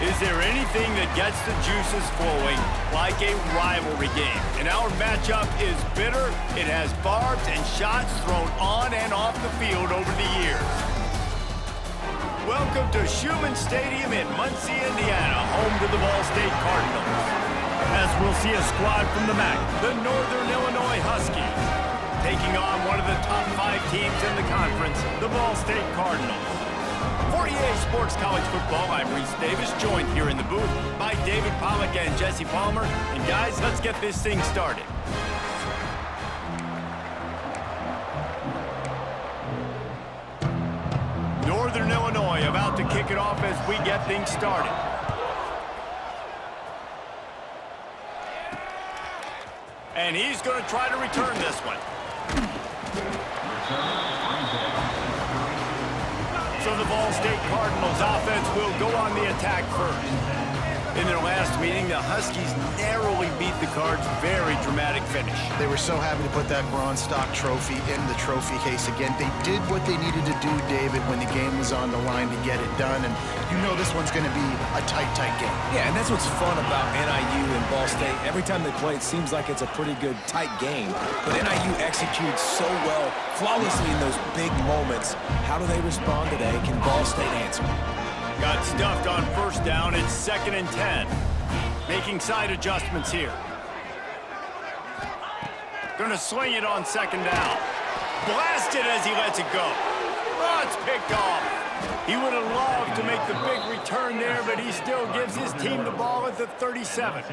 Is there anything that gets the juices flowing like a rivalry game? And our matchup is bitter. It has barbs and shots thrown on and off the field over the years. Welcome to Schumann Stadium in Muncie, Indiana, home to the Ball State Cardinals. As we'll see a squad from the MAC, the Northern Illinois Huskies, taking on one of the top 5 teams in the conference, the Ball State Cardinals. For EA Sports College Football, I'm Reese Davis, joined here in the booth by David Pollack and Jesse Palmer. And guys, let's get this thing started. Northern Illinois about to kick it off as we get things started. And he's going to try to return this one. So the Ball State Cardinals offense will go on the attack first. In their last meeting, the Huskies narrowly beat the Cards. Very dramatic finish. They were so happy to put that bronze stock trophy in the trophy case again. They did what they needed to do, David, when the game was on the line to get it done. And you know this one's going to be a tight game. Yeah, and that's what's fun about NIU and Ball State. Every time they play, it seems like it's a pretty good, tight game. But NIU executes so well, flawlessly in those big moments. How do they respond today? Can Ball State answer? Got stuffed on first down. It's 2nd and 10. Making side adjustments here. Gonna swing it on 2nd down. Blasted as he lets it go. Oh, it's picked off. He would have loved to make the big return there, but he still gives his team the ball at the 37.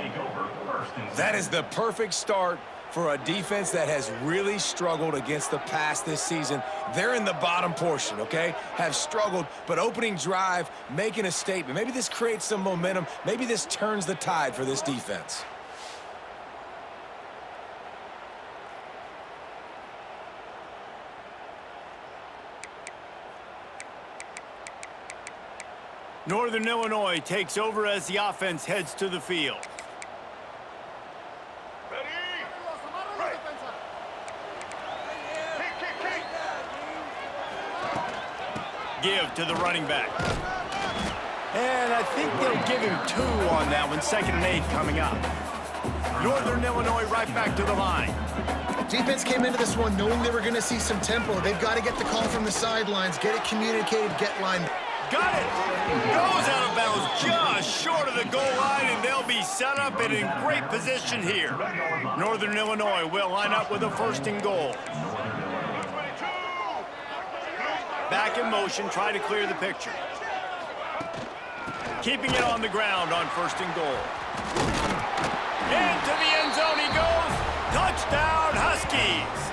That is the perfect start for a defense that has really struggled against the pass this season. They're in the bottom portion, okay? Have struggled, but opening drive, making a statement. Maybe this creates some momentum. Maybe this turns the tide for this defense. Northern Illinois takes over as the offense heads to the field. Give to the running back. And I think they'll give him 2 on that one. 2nd and 8 coming up. Northern Illinois right back to the line. Defense came into this one knowing they were going to see some tempo. They've got to get the call from the sidelines, get it communicated, get line. Got it. Goes out of bounds just short of the goal line, and they'll be set up and in great position here. Northern Illinois will line up with a 1st and goal. Back in motion, try to clear the picture. Keeping it on the ground on 1st and goal. Into the end zone he goes. Touchdown, Huskies.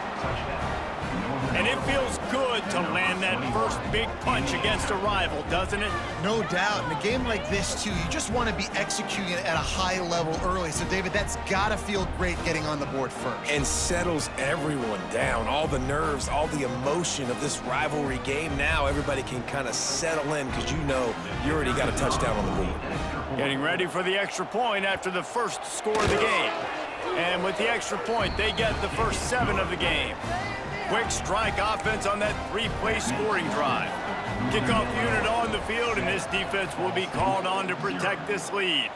And it feels good to land that first big punch against a rival, doesn't it? No doubt. In a game like this, too, you just want to be executing it at a high level early. So, David, that's got to feel great getting on the board first. And settles everyone down. All the nerves, all the emotion of this rivalry game. Now everybody can kind of settle in because you know you already got a touchdown on the board. Getting ready for the extra point after the first score of the game. And with the extra point, they get the first 7 of the game. Quick strike offense on that 3-play scoring drive. Kickoff unit on the field, and this defense will be called on to protect this lead.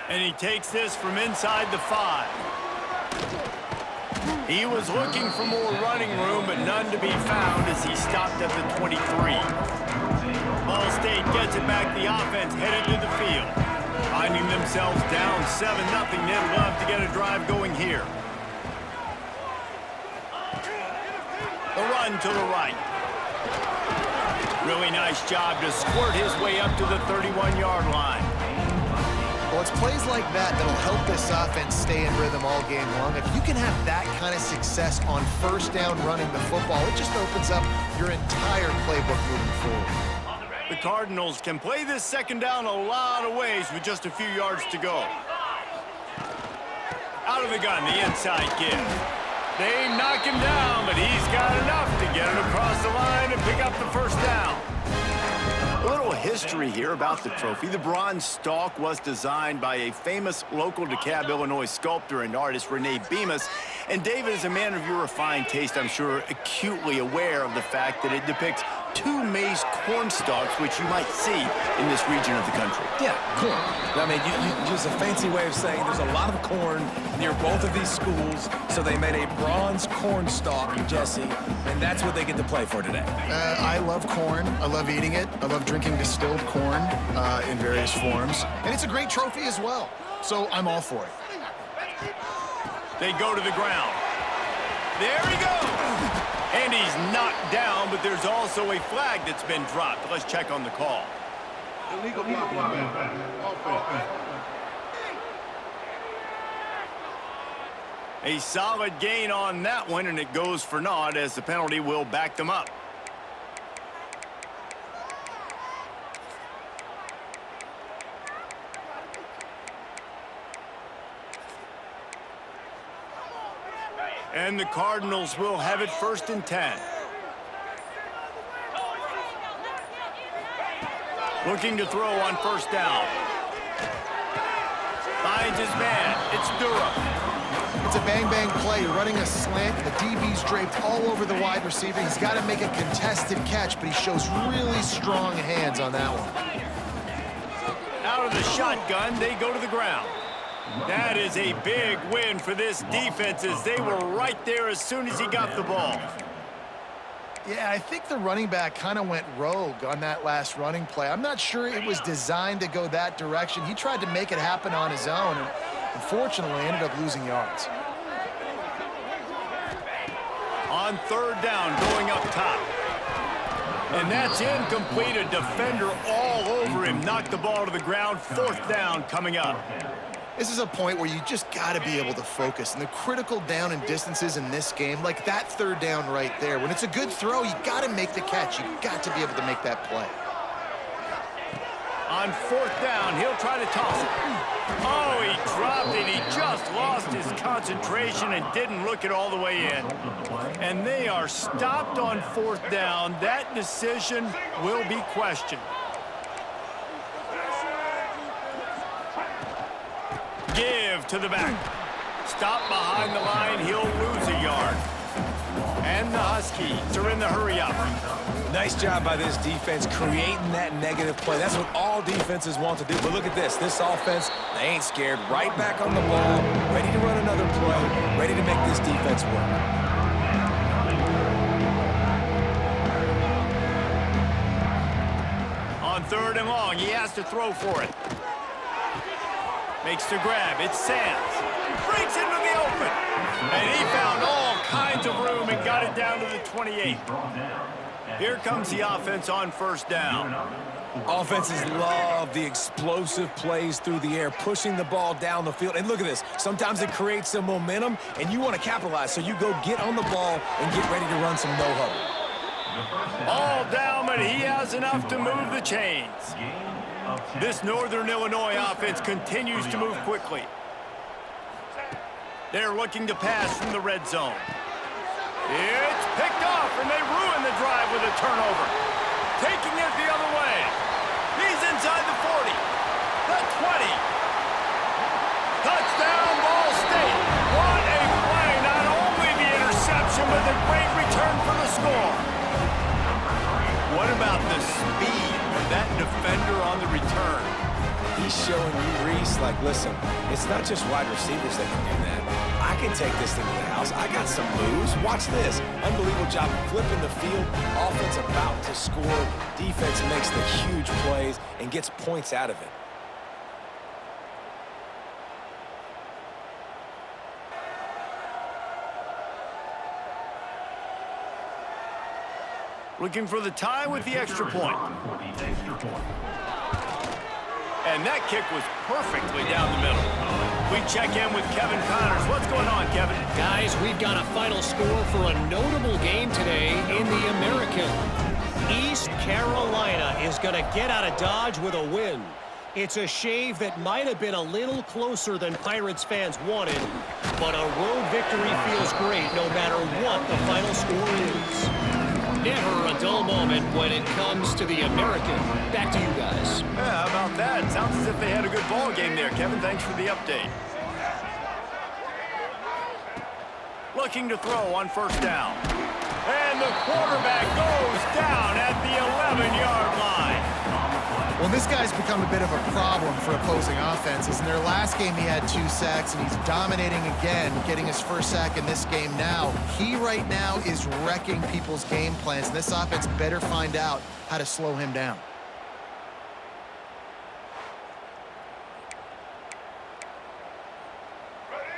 And he takes this from inside the 5. He was looking for more running room, but none to be found as he stopped at the 23. Ball State gets it back. The offense headed to the field. Finding themselves down 7-0, they'd love to get a drive going here. The run to the right. Really nice job to squirt his way up to the 31-yard line. Well, it's plays like that that'll help this offense stay in rhythm all game long. If you can have that kind of success on 1st down running the football, it just opens up your entire playbook moving forward. The Cardinals can play this 2nd down a lot of ways with just a few yards to go. Out of the gun, the inside give. They knock him down, but he's got enough to get him across the line and pick up the 1st down. A little history here about the trophy. The bronze stalk was designed by a famous local DeKalb, Illinois sculptor and artist, Rene Bemis. And David, is a man of your refined taste, I'm sure, acutely aware of the fact that it depicts two maize corn stalks, which you might see in this region of the country. Yeah, corn. I mean, you use a fancy way of saying there's a lot of corn near both of these schools, so they made a bronze corn stalk, Jesse, and that's what they get to play for today. I love corn. I love eating it. I love drinking distilled corn in various forms. And it's a great trophy as well. So I'm all for it. They go to the ground. There he goes! And he's knocked down, but there's also a flag that's been dropped. Let's check on the call. Illegal offense. A solid gain on that one, and it goes for naught as the penalty will back them up. And the Cardinals will have it 1st and 10. Looking to throw on 1st down. Finds his man. It's Durham. It's a bang-bang play. You're running a slant. The DB's draped all over the wide receiver. He's got to make a contested catch, but he shows really strong hands on that one. Out of the shotgun, they go to the ground. That is a big win for this defense as they were right there as soon as he got the ball. Yeah, I think the running back kind of went rogue on that last running play. I'm not sure it was designed to go that direction. He tried to make it happen on his own, and unfortunately ended up losing yards. On 3rd down, going up top. And that's incomplete. A defender all over him. Knocked the ball to the ground. 4th down coming up. This is a point where you just got to be able to focus. And the critical down and distances in this game, like that 3rd down right there, when it's a good throw, you got to make the catch. You got to be able to make that play. On 4th down, he'll try to toss it. Oh, he dropped it. He just lost his concentration and didn't look it all the way in. And they are stopped on 4th down. That decision will be questioned. Give to the back. Stop behind the line. He'll lose a yard. And the Huskies are in the hurry-up. Nice job by this defense creating that negative play. That's what all defenses want to do. But look at this. This offense, they ain't scared. Right back on the ball, ready to run another play, ready to make this defense work. On 3rd and long, he has to throw for it. Makes the grab. It's Sands. Breaks into the open. And he found all kinds of room and got it down to the 28. Here comes the offense on 1st down. Offenses love the explosive plays through the air, pushing the ball down the field. And look at this. Sometimes it creates some momentum, and you want to capitalize. So you go get on the ball and get ready to run some no-huddle. All down, but he has enough to move the chains. This Northern Illinois offense continues to move quickly. They're looking to pass from the red zone. It's picked off, and they ruin the drive with a turnover. Taking it the other way. He's inside the 40. The 20. Touchdown, Ball State. What a play. Not only the interception, but the great return for the score. What about the speed of that defender on the return? He's showing you, Reese, like, listen, it's not just wide receivers that can do that. I can take this thing to the house. I got some moves. Watch this. Unbelievable job flipping the field. Offense about to score. Defense makes the huge plays and gets points out of it. Looking for the tie with the extra point. And that kick was perfectly down the middle. We check in with Kevin Connors. What's going on, Kevin? Guys, we've got a final score for a notable game today in the American. East Carolina is going to get out of Dodge with a win. It's a shave that might have been a little closer than Pirates fans wanted, but a road victory feels great no matter what the final score is. Never a dull moment when it comes to the American. Back to you guys. Yeah, how about that? Sounds as if they had a good ball game there, Kevin. Thanks for the update. Looking to throw on 1st down. And the quarterback goes down at the 11-yard line. Well, this guy's become a bit of a problem for opposing offenses. In their last game, he had 2 sacks, and he's dominating again, getting his first sack in this game now. He right now is wrecking people's game plans, and this offense better find out how to slow him down.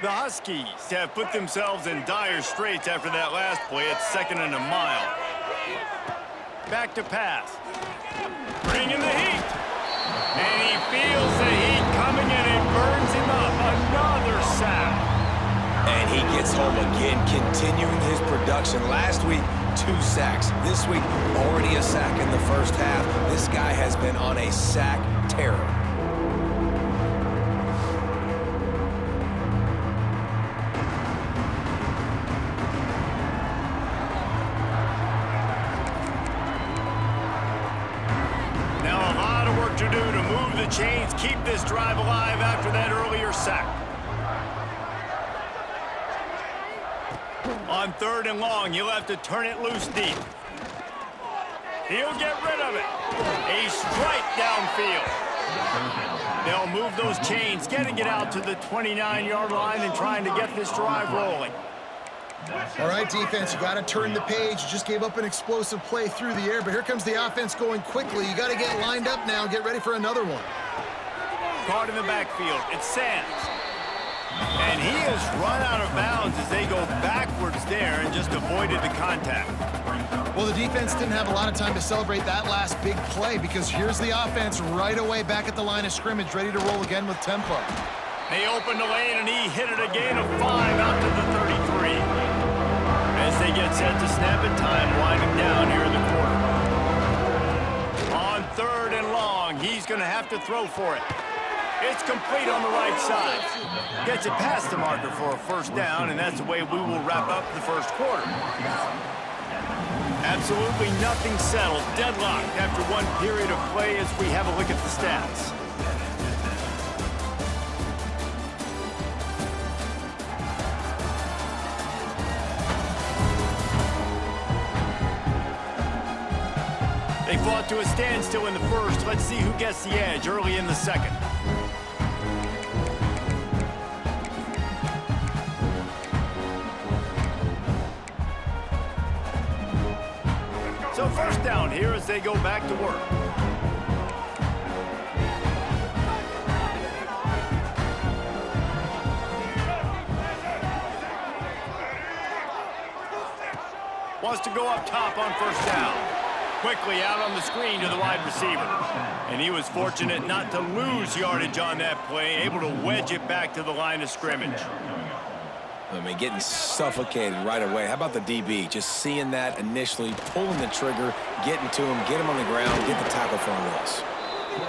The Huskies have put themselves in dire straits after that last play. It's 2nd and a mile. Back to pass. Bringing the heat. And he feels the heat coming and it burns him up. Another sack. And he gets home again, continuing his production. Last week, 2 sacks. This week, already a sack in the first half. This guy has been on a sack terror. To do to move the chains, keep this drive alive after that earlier sack. On 3rd and long, you'll have to turn it loose deep. He'll get rid of it. A strike downfield. They'll move those chains, getting it out to the 29-yard line and trying to get this drive rolling. All right, defense, you got to turn the page. You just gave up an explosive play through the air, but here comes the offense going quickly. You got to get lined up now and get ready for another one. Caught in the backfield. It's Sands. And he has run out of bounds as they go backwards there and just avoided the contact. Well, the defense didn't have a lot of time to celebrate that last big play because here's the offense right away back at the line of scrimmage, ready to roll again with tempo. They opened the lane, and he hit it a gain of 5 out to the 33. As they get set to snap it, time winding down here in the quarter. On 3rd and long, he's going to have to throw for it. It's complete on the right side. Gets it past the marker for a first down, and that's the way we will wrap up the first quarter. Absolutely nothing settled. Deadlocked after one period of play as we have a look at the stats. They fought to a standstill in the first. Let's see who gets the edge early in the second. So first down here as they go back to work. Wants to go up top on first down. Quickly out on the screen to the wide receiver. And he was fortunate not to lose yardage on that play, able to wedge it back to the line of scrimmage. I mean, getting suffocated right away. How about the DB? Just seeing that initially, pulling the trigger, getting to him, get him on the ground, get the tackle for a loss.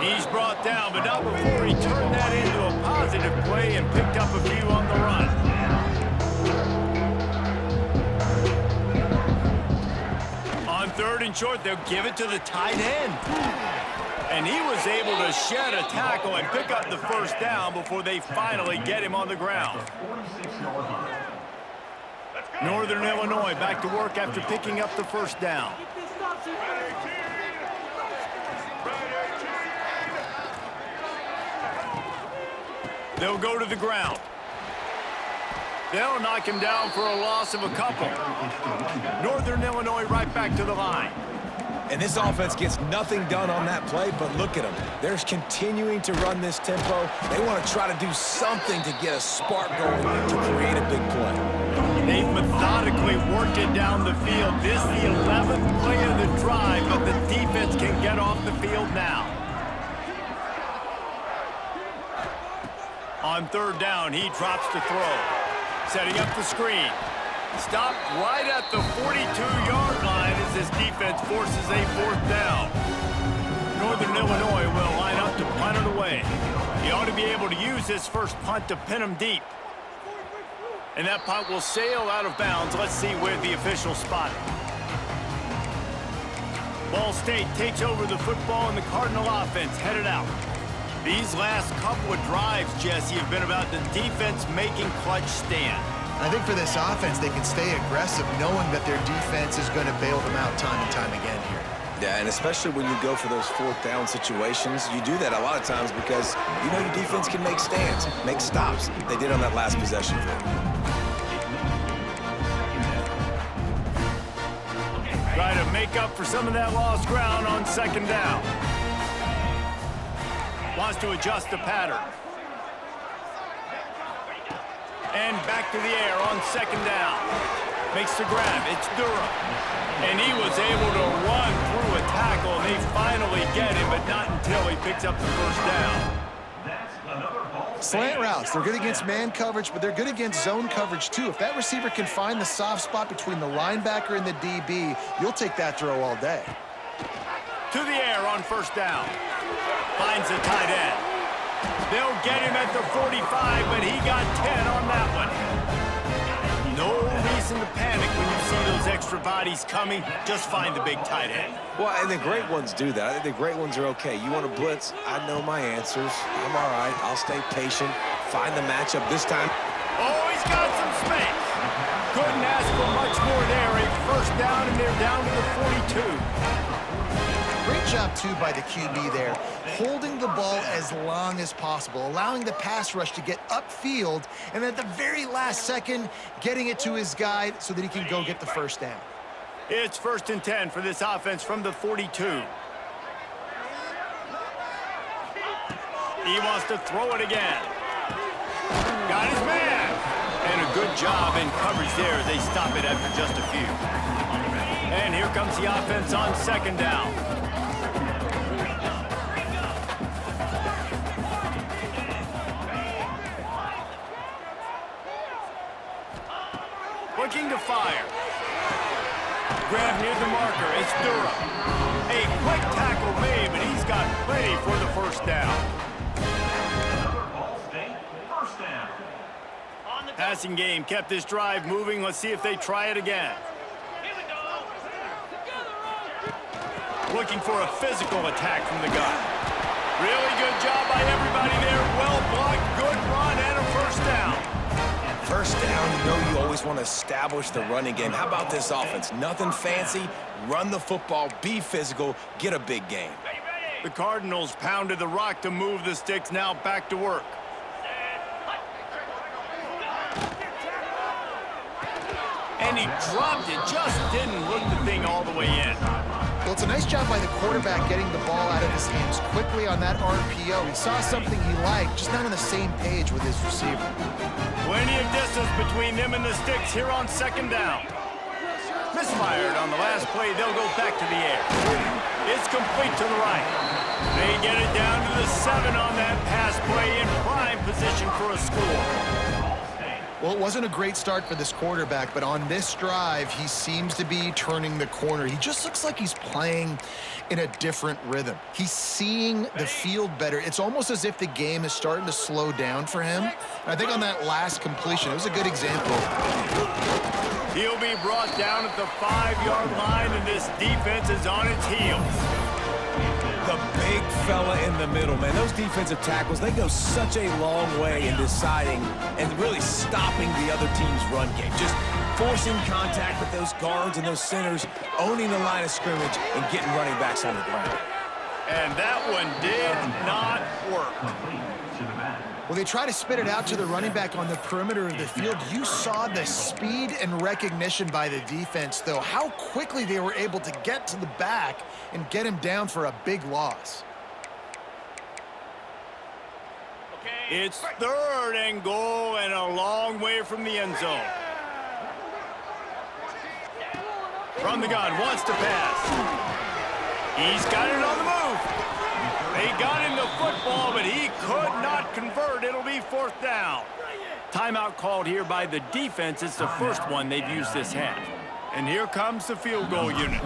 He's brought down, but not before he turned that into a positive play and picked up a few on the run. On 3rd and short, they'll give it to the tight end. And he was able to shed a tackle and pick up the first down before they finally get him on the ground. Northern Illinois back to work after picking up the first down. They'll go to the ground. They'll knock him down for a loss of a couple. Northern Illinois right back to the line. And this offense gets nothing done on that play, but look at them. They're continuing to run this tempo. They want to try to do something to get a spark going to create a big play. They've methodically worked it down the field. This is the 11th play of the drive, but the defense can get off the field now. On 3rd down, he drops to throw. Setting up the screen. Stopped right at the 42-yard line as his defense forces a 4th down. Northern Illinois will line up to punt it away. He ought to be able to use this first punt to pin him deep. And that punt will sail out of bounds. Let's see where the officials spot it. Ball State takes over the football and the Cardinal offense headed out. These last couple of drives, Jesse, have been about the defense making clutch stand. I think for this offense, they can stay aggressive knowing that their defense is going to bail them out time and time again here. Yeah, and especially when you go for those fourth down situations, you do that a lot of times because you know your defense can make stands, make stops. They did on that last possession for them. Try to make up for some of that lost ground on second down. Wants to adjust the pattern. And back to the air on second down. Makes the grab. It's Durham. And he was able to run through a tackle, and they finally get him, but not until he picks up the first down. Slant routes, they're good against man coverage, but they're good against zone coverage too. If that receiver can find the soft spot between the linebacker and the DB, you'll take that throw all day. To the air on first down. Finds the tight end. They'll get him at the 45, but he got 10 on that one. No reason to panic when you see those extra bodies coming. Just find the big tight end. Well, and the great ones do that. I think the great ones are okay. You want to blitz? I know my answers. I'm all right. I'll stay patient. Find the matchup this time. Oh, he's got some space. Couldn't ask for much more there. A first down, and they're down to the 42. Great job, too, by the QB there, holding the ball as long as possible, allowing the pass rush to get upfield, and at the very last second, getting it to his guy so that he can go get the first down. It's 1st and 10 for this offense from the 42. He wants to throw it again. Got his man. And a good job in coverage there as they stop it after just a few. And here comes the offense on second down. Looking to fire. Grab near the marker. It's Durham. A quick tackle made, but he's got plenty for the first down. Passing game kept this drive moving. Let's see if they try it again. Looking for a physical attack from the gun. Really good job by everybody there. Well blocked, good run, and a first down. First down, you know you always want to establish the running game. How about this offense? Nothing fancy. Run the football, be physical, get a big gain. The Cardinals pounded the rock to move the sticks. Now back to work. And he dropped it. Just didn't look the thing all the way in. Well, it's a nice job by the quarterback getting the ball out of his hands quickly on that RPO. He saw something he liked, just not on the same page with his receiver. Plenty of distance between them and the sticks here on second down. Misfired on the last play. They'll go back to the air. It's complete to the right. They get it down to the 7 on that pass play in prime position for a score. Well, it wasn't a great start for this quarterback, but on this drive, he seems to be turning the corner. He just looks like he's playing in a different rhythm. He's seeing the field better. It's almost as if the game is starting to slow down for him. And I think on that last completion, it was a good example. He'll be brought down at the 5-yard line, and this defense is on its heels. The big fella in the middle, man. Those defensive tackles, they go such a long way in deciding and really stopping the other team's run game. Just forcing contact with those guards and those centers, owning the line of scrimmage, and getting running backs on the ground. And that one did not work. Well, they try to spit it out to the running back on the perimeter of the field. You saw the speed and recognition by the defense, though, how quickly they were able to get to the back and get him down for a big loss. It's 3rd and goal and a long way from the end zone. From the gun, wants to pass. He's got it on the move. They got him the football, but he could not convert. It'll be 4th down. Timeout called here by the defense. It's the first one they've used this half. And here comes the field goal unit.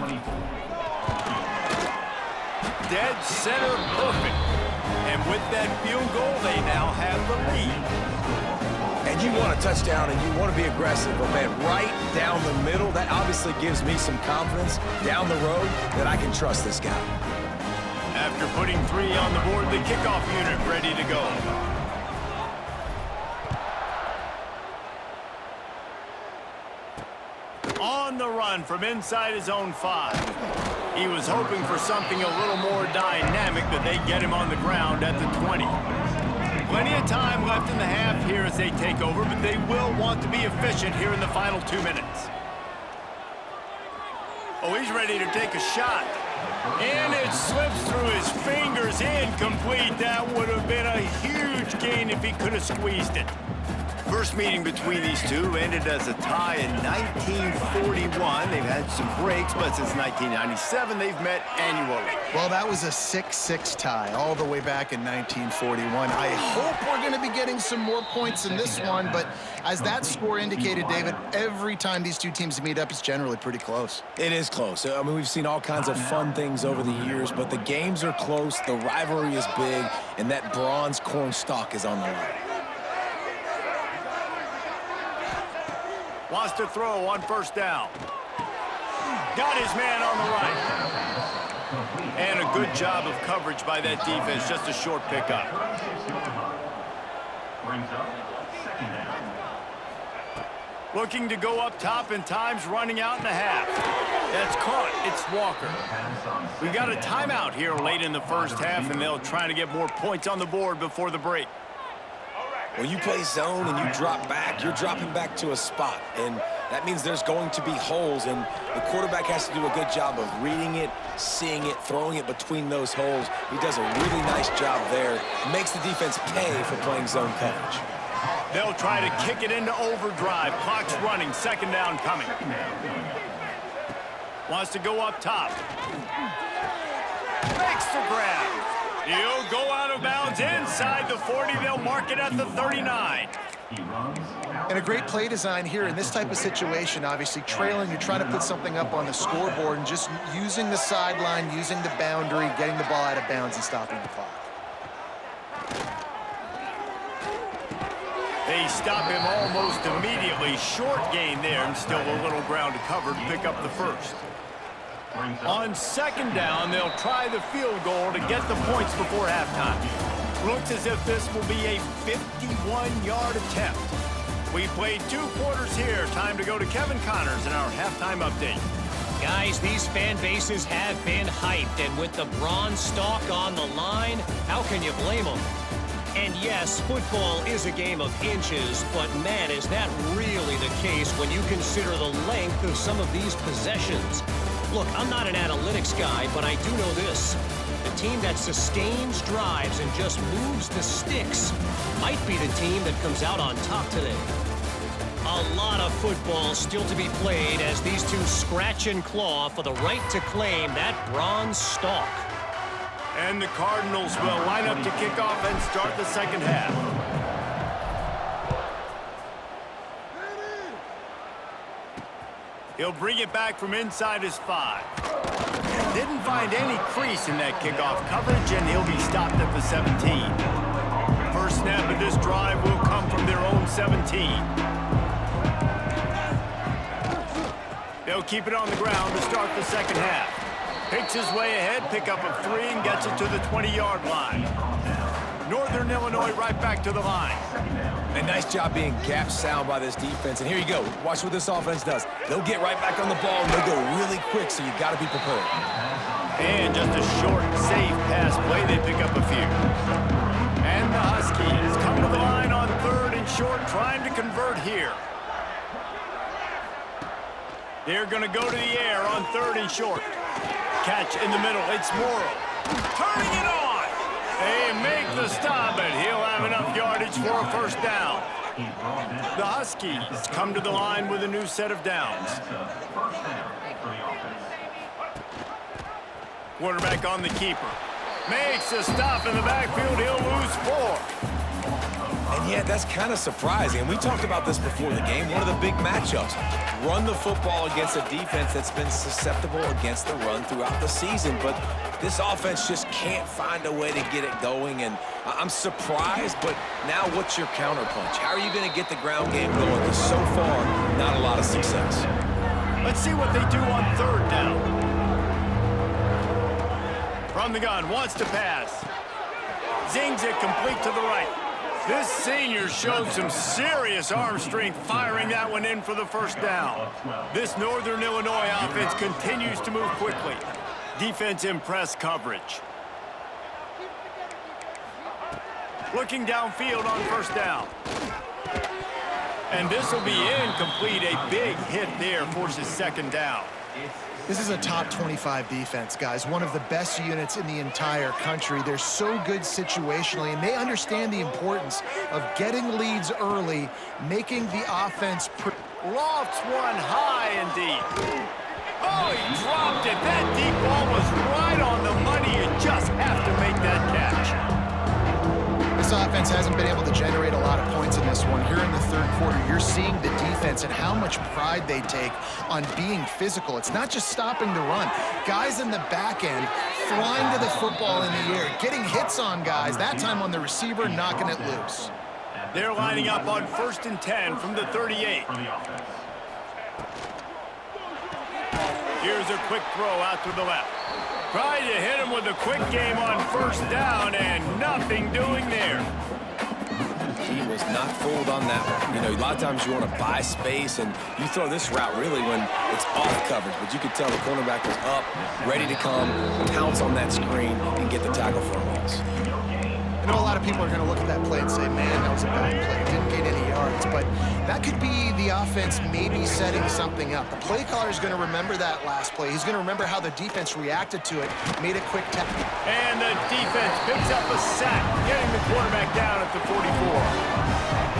Dead center perfect. And with that field goal, they now have the lead. And you want a touchdown and you want to be aggressive, but man, right down the middle, that obviously gives me some confidence down the road that I can trust this guy. After putting 3 on the board, the kickoff unit ready to go. run from inside his own 5. He was hoping for something a little more dynamic, but they get him on the ground at the 20. Plenty of time left in the half here as they take over, but they will want to be efficient here in the final 2 minutes. Oh, he's ready to take a shot. And it slips through his fingers, incomplete. That would have been a huge gain if he could have squeezed it. First meeting between these two ended as a tie in 1941. They've had some breaks, but since 1997, they've met annually. Well, that was a 6-6 tie all the way back in 1941. I hope we're going to be getting some more points in this one, but as that score indicated, David, every time these two teams meet up, it's generally pretty close. It is close. I mean, we've seen all kinds of fun things over the years, but the games are close, the rivalry is big, and that bronze corn stalk is on the line. Wants to throw on first down. Got his man on the right. And a good job of coverage by that defense. Just a short pickup. Looking to go up top, and time's running out in the half. That's caught. It's Walker. We've got a timeout here late in the first half, and they'll try to get more points on the board before the break. When you play zone and you drop back, you're dropping back to a spot, and that means there's going to be holes, and the quarterback has to do a good job of reading it, seeing it, throwing it between those holes. He does a really nice job there. Makes the defense pay for playing zone coverage. They'll try to kick it into overdrive. Clock's running. Second down coming. Wants to go up top. Makes the grab. He'll go out of bounds inside the 40. They'll mark it at the 39. And a great play design here in this type of situation. Obviously, trailing, you're trying to put something up on the scoreboard and just using the sideline, using the boundary, getting the ball out of bounds and stopping the clock. They stop him almost immediately. Short gain there, and still a little ground to cover to pick up the first. On second down, they'll try the field goal to get the points before halftime. Looks as if this will be a 51-yard attempt. We've played 2 quarters here. Time to go to Kevin Connors in our halftime update. Guys, these fan bases have been hyped, and with the bronze stalk on the line, how can you blame them? And yes, football is a game of inches, but man, is that really the case when you consider the length of some of these possessions. Look, I'm not an analytics guy, but I do know this. The team that sustains drives and just moves the sticks might be the team that comes out on top today. A lot of football still to be played as these two scratch and claw for the right to claim that bronze stalk. And the Cardinals will line up to kick off and start the second half. He'll bring it back from inside his 5. Didn't find any crease in that kickoff coverage, and he'll be stopped at the 17. First snap of this drive will come from their own 17. They'll keep it on the ground to start the second half. Picks his way ahead, pickup of 3, and gets it to the 20-yard line. Northern Illinois right back to the line. A nice job being gap sound by this defense. And here you go. Watch what this offense does. They'll get right back on the ball, and they'll go really quick, so you got to be prepared. And just a short, safe pass play. They pick up a few. And the Huskies come to the line on 3rd and short, trying to convert here. They're going to go to the air on 3rd and short. Catch in the middle. It's Morrow. Turning it on. They make the stop, but he'll have enough yardage for a first down. The Huskies come to the line with a new set of downs. Quarterback on the keeper. Makes a stop in the backfield. He'll lose 4. And yeah, that's kind of surprising. And we talked about this before the game. One of the big matchups. Run the football against a defense that's been susceptible against the run throughout the season. But this offense just can't find a way to get it going. And I'm surprised, but now what's your counterpunch? How are you going to get the ground game going? Because so far, not a lot of success. Let's see what they do on 3rd down. From the gun, wants to pass. Zings it complete to the right. This senior showed some serious arm strength firing that one in for the first down. This Northern Illinois offense continues to move quickly. Defense in press coverage. Looking downfield on first down. And this will be incomplete. A big hit there forces second down. This is a top 25 defense, guys. One of the best units in the entire country. They're so good situationally, and they understand the importance of getting leads early, making the offense... Lofts one high and deep. Oh, he dropped it. That deep ball was right on the money. You just have to make that catch. This offense hasn't been able to generate a lot of points in this one. Here in the third quarter, you're seeing the defense and how much pride they take on being physical. It's not just stopping the run. Guys in the back end flying to the football in the air, getting hits on guys, that time on the receiver, knocking it loose. They're lining up on 1st and 10 from the 38. Here's a quick throw out to the left. Tried to hit him with a quick game on first down, and nothing doing there. He was not fooled on that one. You know, a lot of times you want to buy space, and you throw this route really when it's off coverage. But you could tell the cornerback was up, ready to come, pounce on that screen, and get the tackle for a loss. I know a lot of people are going to look at that play and say, man, that was a bad play. Didn't gain any yards. But that could be the offense maybe setting something up. The play caller is going to remember that last play. He's going to remember how the defense reacted to it, made a quick tap. And the defense picks up a sack, getting the quarterback down at the 44.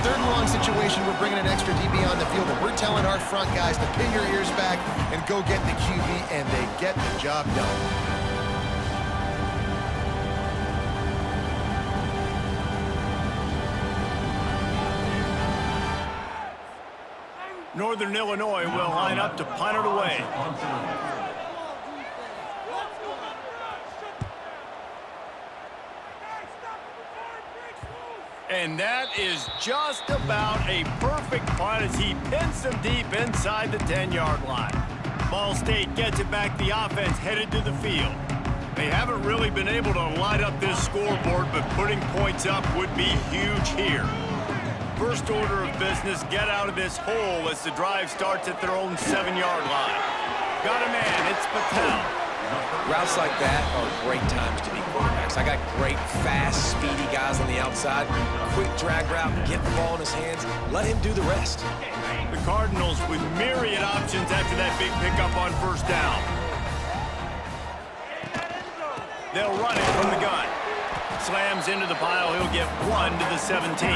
Third and long situation, we're bringing an extra DB on the field, and we're telling our front guys to pin your ears back and go get the QB, and they get the job done. Northern Illinois will line up to punt it away. And that is just about a perfect punt as he pins them deep inside the 10-yard line. Ball State gets it back. The offense headed to the field. They haven't really been able to light up this scoreboard, but putting points up would be huge here. First order of business, get out of this hole as the drive starts at their own 7-yard line. Got a man, it's Patel. Routes like that are great times to be quarterbacks. I got great, fast, speedy guys on the outside. Quick drag route, get the ball in his hands, let him do the rest. The Cardinals with myriad options after that big pickup on first down. They'll run it from the gun. Slams into the pile, he'll get 1 to the 17.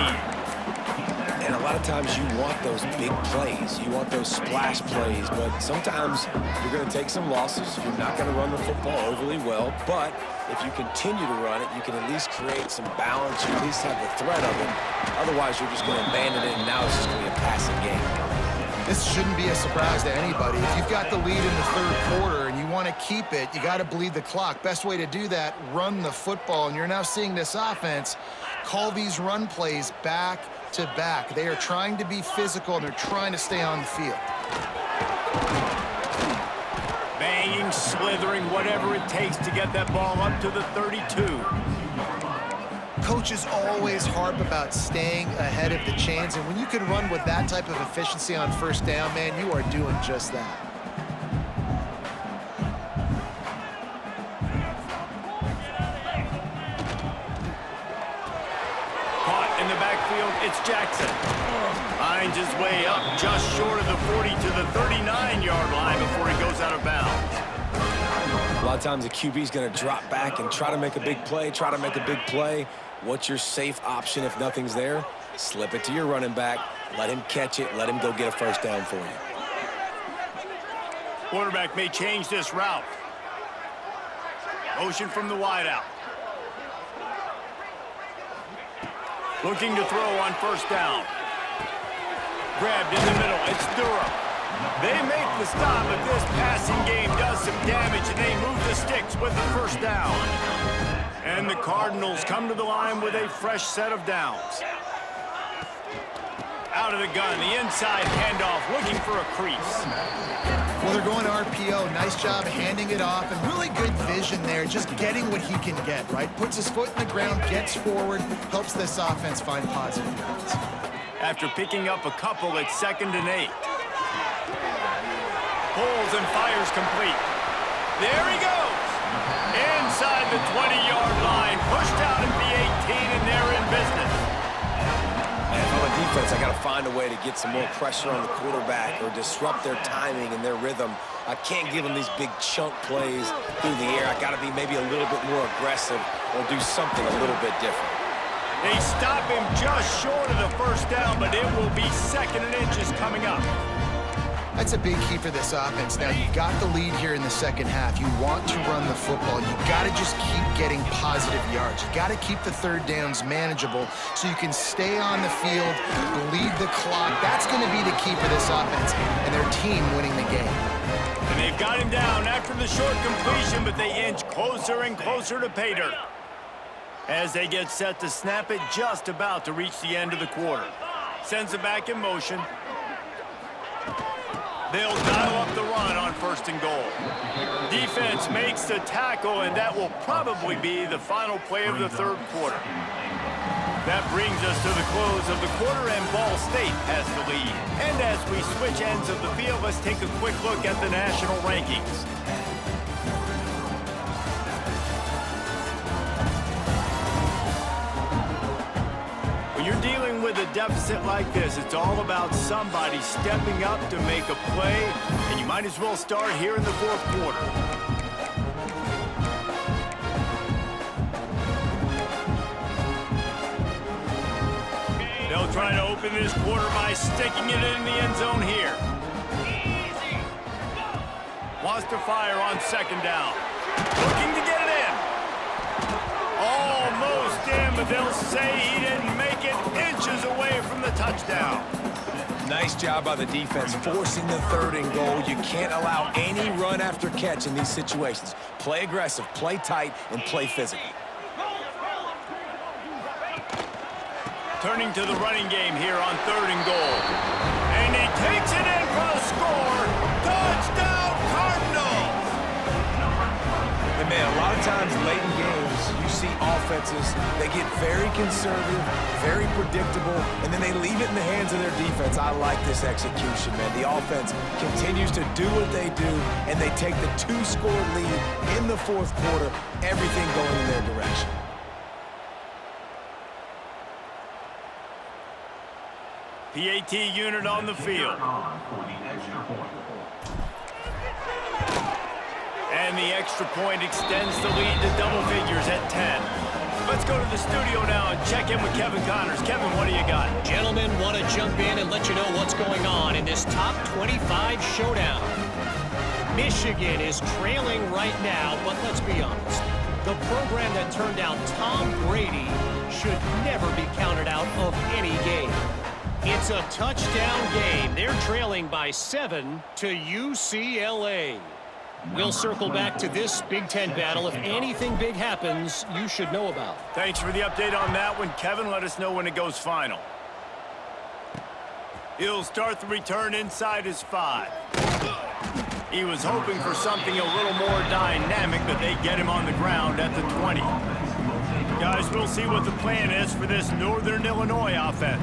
And a lot of times you want those big plays. You want those splash plays. But sometimes you're going to take some losses. You're not going to run the football overly well. But if you continue to run it, you can at least create some balance. You at least have the threat of it. Otherwise, you're just going to abandon it, and now it's just going to be a passing game. This shouldn't be a surprise to anybody. If you've got the lead in the third quarter and you want to keep it, you got to bleed the clock. Best way to do that, run the football. And you're now seeing this offense call these run plays back to back. They are trying to be physical, and they're trying to stay on the field. Banging, slithering, whatever it takes to get that ball up to the 32. Coaches always harp about staying ahead of the chains, and when you can run with that type of efficiency on first down, man, you are doing just that. Caught in the backfield, it's Jackson. Finds his way up just short of the 40 to the 39-yard line before he goes out of bounds. A lot of times the QB is going to drop back and try to make a big play, What's your safe option if nothing's there? Slip it to your running back, let him catch it, let him go get a first down for you. Quarterback may change this route. Motion from the wideout. Looking to throw on first down. Grabbed in the middle, it's Durham. They make the stop, but this passing game does some damage, and they move the sticks with the first down. And the Cardinals come to the line with a fresh set of downs. Out out of the gun. The inside handoff, looking for a crease. Well, they're going RPO. Nice job handing it off, and really good vision there, just getting what he can get, right? Puts his foot in the ground, gets forward, helps this offense find positive yards. After picking up a couple at 2nd and 8. Pulls and fires complete. There he goes. Inside the 20-yard line, pushed out at the 18, and they're in business. And if I'm a defense, I got to find a way to get some more pressure on the quarterback or disrupt their timing and their rhythm. I can't give them these big chunk plays through the air. I got to be maybe a little bit more aggressive or do something a little bit different. They stop him just short of the first down, but it will be 2nd and inches coming up. That's a big key for this offense. Now, you've got the lead here in the second half. You want to run the football. You've got to just keep getting positive yards. You've got to keep the third downs manageable so you can stay on the field, bleed the clock. That's going to be the key for this offense and their team winning the game. And they've got him down after the short completion, but they inch closer and closer to pay dirt. As they get set to snap it, just about to reach the end of the quarter. Sends it back in motion. They'll dial up the run on 1st and goal. Defense makes the tackle, and that will probably be the final play of the 3rd quarter. That brings us to the close of the quarter, and Ball State has the lead. And as we switch ends of the field, let's take a quick look at the national rankings. When you're dealing with a deficit like this, it's all about somebody stepping up to make a play, and you might as well start here in the 4th quarter. They'll try to open this quarter by sticking it in the end zone here. Wants to fire on 2nd down. Looking to get it in. Almost in, but they'll say he didn't make it, inches away from the touchdown. Nice job by the defense forcing the 3rd and goal. You can't allow any run after catch in these situations. Play aggressive, play tight, and play physical. Turning to the running game here on 3rd and goal. And he takes it in for the score. Touchdown, Cardinals! And man, a lot of times late in games, you see offenses, they get very conservative, very predictable, and then they leave it in the hands of their defense. I like this execution, man. The offense continues to do what they do, and they take the 2-score lead in the 4th quarter, everything going in their direction. PAT unit on the field. And the extra point extends the lead to double figures at 10. Let's go to the studio now and check in with Kevin Connors. Kevin, what do you got? Gentlemen, want to jump in and let you know what's going on in this top 25 showdown. Michigan is trailing right now, but let's be honest. The program that turned out Tom Brady should never be counted out of any game. It's a touchdown game. They're trailing by 7 to UCLA. We'll circle back to this Big Ten battle. If anything big happens, you should know about. Thanks for the update on that one, Kevin. Let us know when it goes final. He'll start the return inside his 5. He was hoping for something a little more dynamic, but they get him on the ground at the 20. Guys, we'll see what the plan is for this Northern Illinois offense.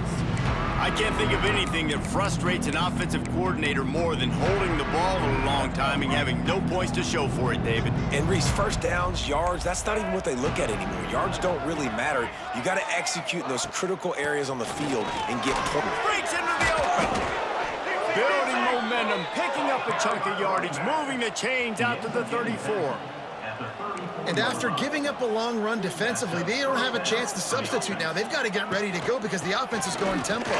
I can't think of anything that frustrates an offensive coordinator more than holding the ball a long time and having no points to show for it, David. And Reese, first downs, yards, that's not even what they look at anymore. Yards don't really matter. You got to execute in those critical areas on the field and get points. Breaks into the open. Building momentum, picking up a chunk of yardage, moving the chains out to the 34. And after giving up a long run defensively, they don't have a chance to substitute now. They've got to get ready to go because the offense is going tempo.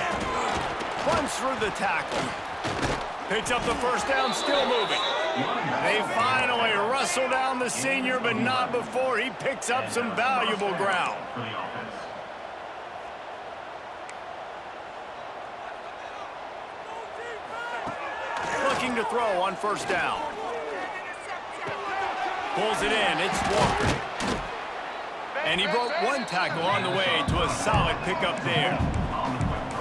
Runs through the tackle. Picks up the first down, still moving. They finally wrestle down the senior, but not before he picks up some valuable ground. Looking to throw on first down. Pulls it in, it's Walker. And he broke one tackle on the way to a solid pickup there.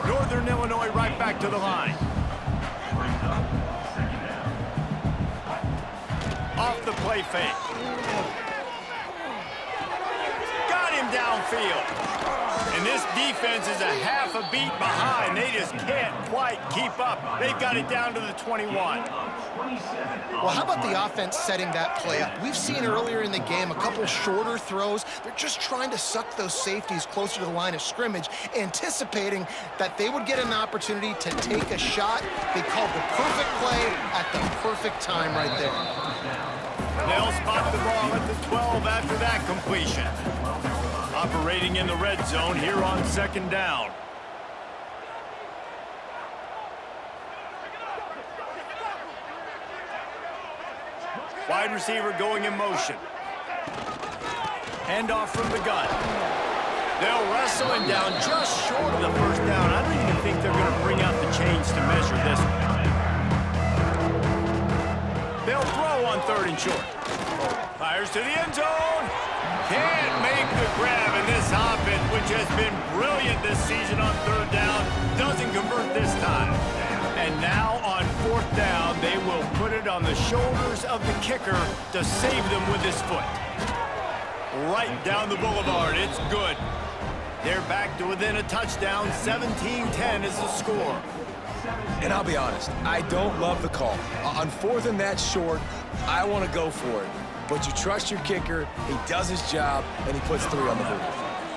Northern Northern Illinois right back to the line. Off the play fake. Got him downfield. And this defense is a half a beat behind. They just can't quite keep up. They've got it down to the 21. Well, how about the offense setting that play up? We've seen earlier in the game a couple shorter throws. They're just trying to suck those safeties closer to the line of scrimmage, anticipating that they would get an opportunity to take a shot. They called the perfect play at the perfect time right there. They'll spot the ball at the 12 after that completion. Operating in the red zone here on second down. Wide receiver going in motion. Handoff from the gun. They'll wrestle him down just short of the first down. I don't even think they're going to bring out the chains to measure this one. They'll throw on 3rd and short. Fires to the end zone. Can't make the grab, and this offense, which has been brilliant this season on 3rd down, doesn't convert this time. And now on 4th down, they will put it on the shoulders of the kicker to save them with his foot. Right down the boulevard, it's good. They're back to within a touchdown. 17-10 is the score. And I'll be honest, I don't love the call. On 4th and that short, I want to go for it. But you trust your kicker, he does his job, and he puts 3 on the board.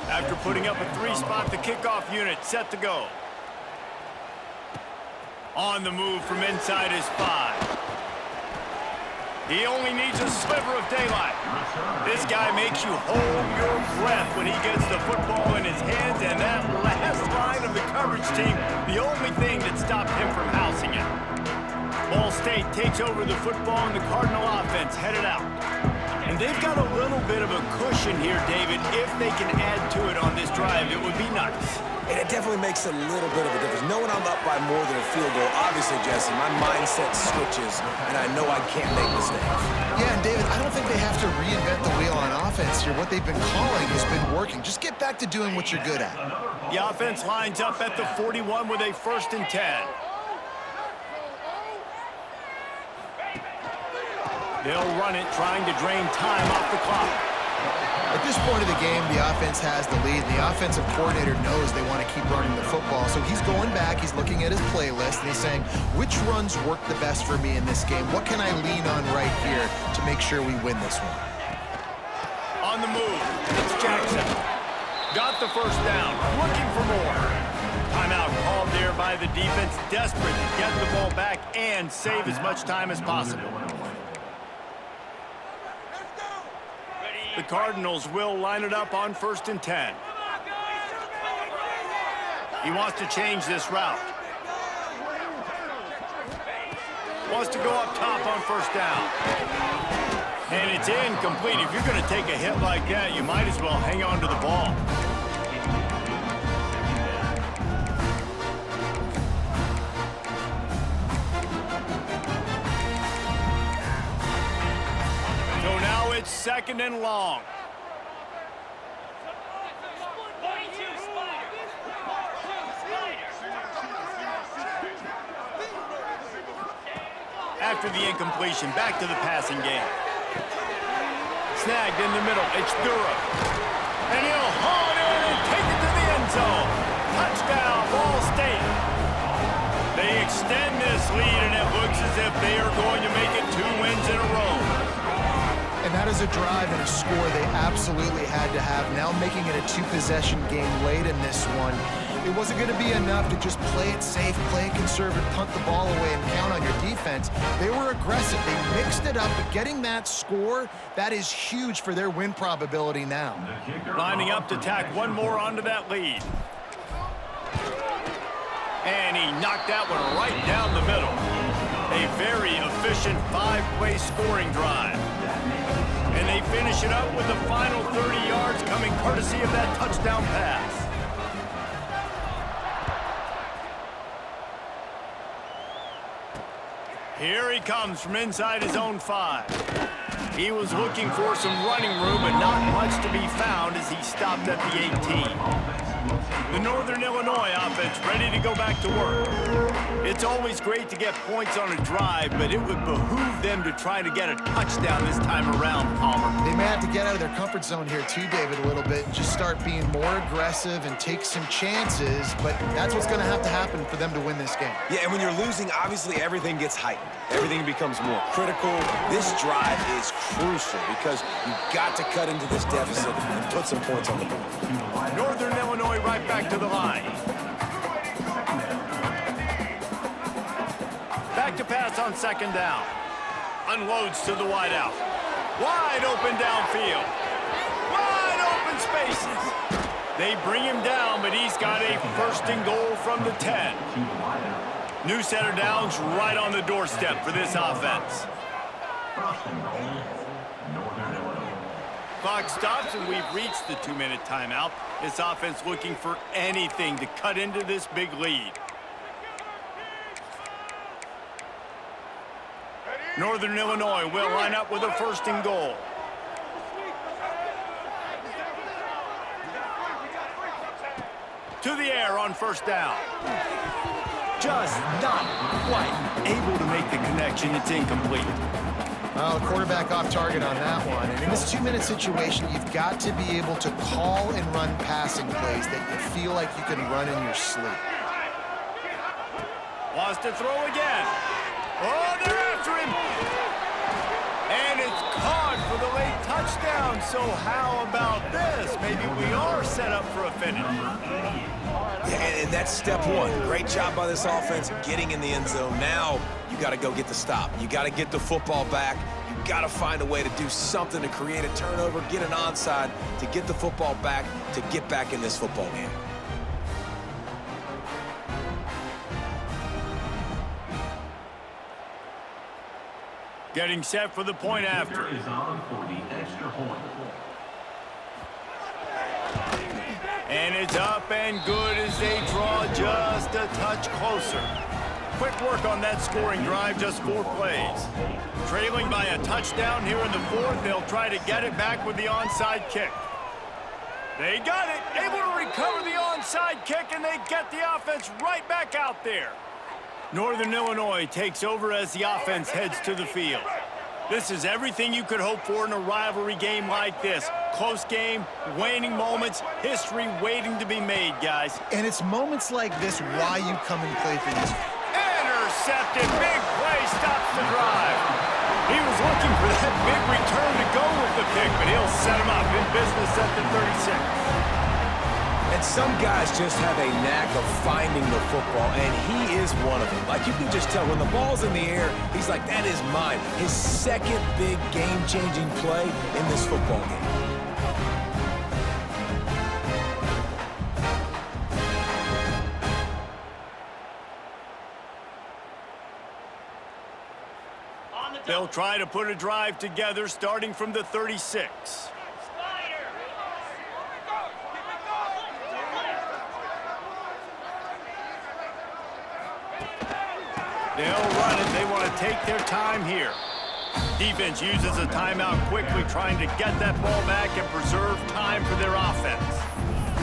After putting up a 3-spot, the kickoff unit set to go. On the move from inside his 5. He only needs a sliver of daylight. This guy makes you hold your breath when he gets the football in his hands, and that last line of the coverage team, the only thing that stopped him from housing it. Ball State takes over the football, and the Cardinal offense headed out. And they've got a little bit of a cushion here, David. If they can add to it on this drive, it would be nice. And it definitely makes a little bit of a difference. Knowing I'm up by more than a field goal, obviously, Jesse, my mindset switches, and I know I can't make mistakes. Yeah, and David, I don't think they have to reinvent the wheel on offense here. What they've been calling has been working. Just get back to doing what you're good at. The offense lines up at the 41 with a 1st and 10. They'll run it, trying to drain time off the clock. At this point of the game, the offense has the lead. The offensive coordinator knows they want to keep running the football. So he's going back, he's looking at his playlist, and he's saying, which runs work the best for me in this game? What can I lean on right here to make sure we win this one? On the move, it's Jackson. Got the 1st down, looking for more. Timeout called there by the defense, desperate to get the ball back and save as much time as possible. The Cardinals will line it up on 1st and 10. He wants to change this route. Wants to go up top on 1st down. And it's incomplete. If you're going to take a hit like that, you might as well hang on to the ball. So now it's 2nd and long. After the incompletion, back to the passing game. Snagged in the middle, it's Durham. And he'll haul it in and take it to the end zone. Touchdown, Ball State. They extend this lead, and it looks as if they are going to make it 2 wins in a row. And that is a drive and a score they absolutely had to have. Now making it a 2-possession game late in this one. It wasn't going to be enough to just play it safe, play it conservative, punt the ball away, and count on your defense. They were aggressive. They mixed it up, but getting that score, that is huge for their win probability now. Lining up to tack one more onto that lead. And he knocked that one right down the middle. A very efficient 5-play scoring drive. And they finish it up with the final 30 yards coming courtesy of that touchdown pass. Here he comes from inside his own 5. He was looking for some running room, but not much to be found as he stopped at the 18. The Northern Illinois offense ready to go back to work. It's always great to get points on a drive, but it would behoove them to try to get a touchdown this time around, Palmer. They may have to get out of their comfort zone here too, David, a little bit, and just start being more aggressive and take some chances, but that's what's going to have to happen for them to win this game. Yeah, and when you're losing, obviously everything gets heightened. Everything becomes more critical. This drive is crucial because you've got to cut into this deficit and put some points on the board. Northern Illinois right back to the line. Back to pass on second down. Unloads to the wideout. Wide open downfield. Wide open spaces. They bring him down, but he's got a first and goal from the 10. New set of downs right on the doorstep for this offense. Clock stops, and we've reached the 2-minute timeout. This offense looking for anything to cut into this big lead. Northern Illinois will line up with a first and goal. To the air on first down. Just not quite able to make the connection. It's incomplete. Well, the quarterback off target on that one. And in this 2-minute situation, you've got to be able to call and run passing plays that you feel like you can run in your sleep. Wants to throw again. Oh, they're after him. And it's caught for the late touchdown. So how about this? Maybe we are set up for a finish. Yeah, and that's step one. Great job by this offense getting in the end zone. Now you got to go get the stop. You got to get the football back. You got to find a way to do something to create a turnover, get an onside, to get the football back, to get back in this football game. Getting set for the point after. And it's up and good as they draw just a touch closer. Quick work on that scoring drive, just 4 plays. Trailing by a touchdown here in the 4th, they'll try to get it back with the onside kick. They got it, able to recover the onside kick, and they get the offense right back out there. Northern Illinois takes over as the offense heads to the field. This is everything you could hope for in a rivalry game like this. Close game, waning moments, history waiting to be made, guys. And it's moments like this why you come and play for these. Intercepted, big play, stops the drive. He was looking for that big return to go with the pick, but he'll set him up in business at the 36. And some guys just have a knack of finding the football, and he is one of them. Like, you can just tell when the ball's in the air, he's like, that is mine. His second big game-changing play in this football game. They'll try to put a drive together starting from the 36. They'll run it. They want to take their time here. Defense uses a timeout quickly, trying to get that ball back and preserve time for their offense.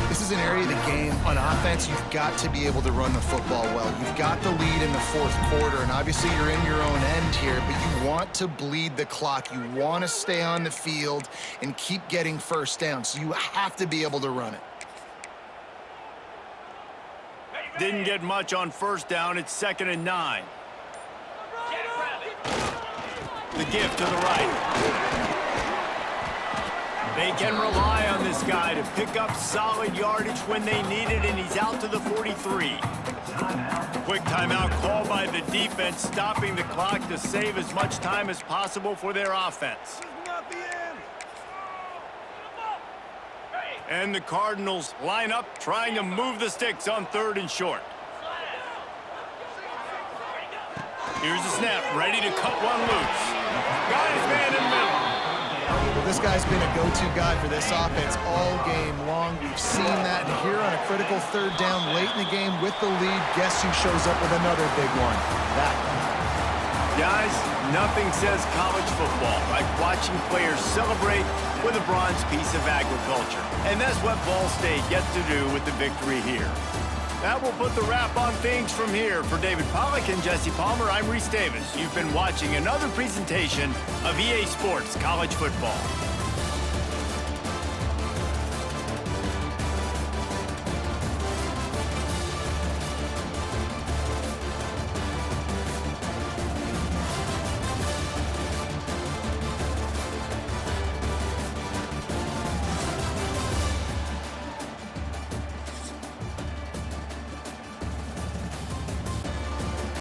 This is an area of the game. On offense, you've got to be able to run the football well. You've got the lead in the 4th quarter, and obviously you're in your own end here, but you want to bleed the clock. You want to stay on the field and keep getting first down, so you have to be able to run it. Didn't get much on first down. It's 2nd and 9. The gift to the right. They can rely on this guy to pick up solid yardage when they need it, and he's out to the 43. Quick timeout call by the defense, stopping the clock to save as much time as possible for their offense. And the Cardinals line up, trying to move the sticks on 3rd and short. Here's the snap, ready to cut one loose. Got his man in the middle. Well, this guy's been a go-to guy for this offense all game long. We've seen that, and here on a critical 3rd down late in the game with the lead, guess who shows up with another big one? That guy. Guys, nothing says college football like watching players celebrate with a bronze piece of agriculture. And that's what Ball State gets to do with the victory here. That will put the wrap on things from here. For David Pollack and Jesse Palmer, I'm Reese Davis. You've been watching another presentation of EA Sports College Football.